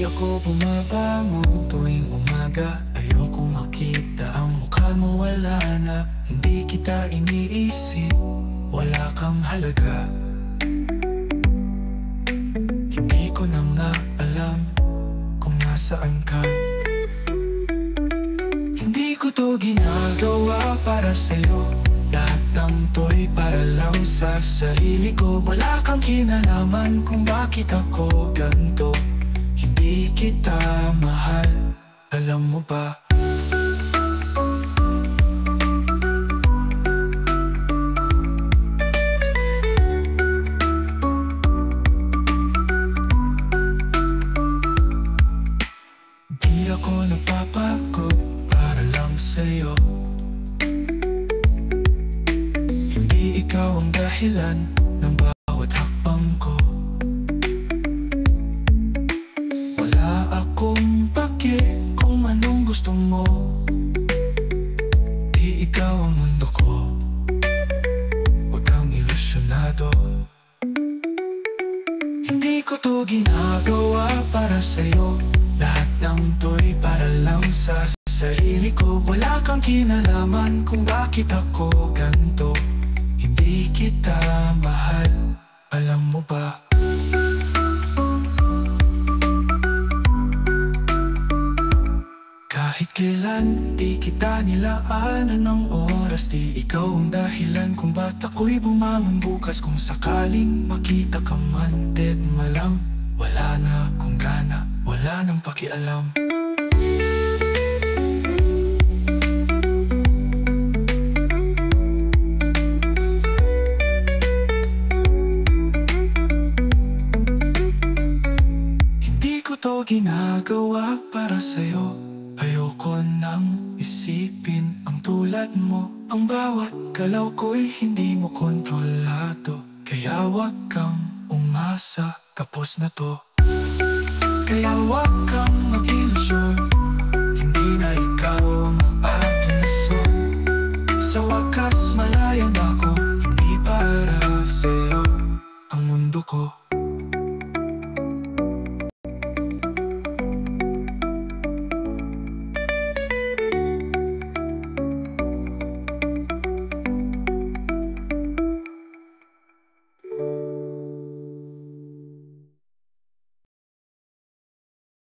ako bumabangon tuwing umaga. Ayoko makita ang mukha mo, wala na. Hindi kita iniisip, wala kang halaga. Hindi ko na nga alam kung nasaan ka. Hindi ko to ginagawa para sa'yo. Lahat ng to'y para lang sa sarili ko. Wala kang kinalaman kung bakit ako ganito. Hindi kita mahal, alam mo ba? Di ako napapagod para lang sa'yo. Hindi ikaw ang dahilan ng bawat hakbang ko. Wala akong pake kung anong gusto mo. Di ikaw ang mundo ko, huwag kang ilusyonado. Hindi ko to ginagawa para sa'yo. Lahat ng to'y para lang sa sarili ko. Wala kang kinalaman kung bakit ako ganito. Hindi kita mahal, alam mo ba? Kahit kailan di kita nilaanan ng oras. Di ikaw ang dahilan kung ba't ako'y bumangon bukas. Kung sakaling makita ka man, dead malang. Wala na akong gana, wala nang pakialam. Hindi ko to ginagawa para sa'yo. Ayoko nang isipin ang tulad mo. Ang bawat galaw ko'y hindi mo kontrolado. Kaya wag kang umasa, tapos na to. Kaya wag kang mag-ilusyon, hindi na ikaw ang aking rason. Sa wakas malaya na ako, hindi para sa'yo ang mundo ko.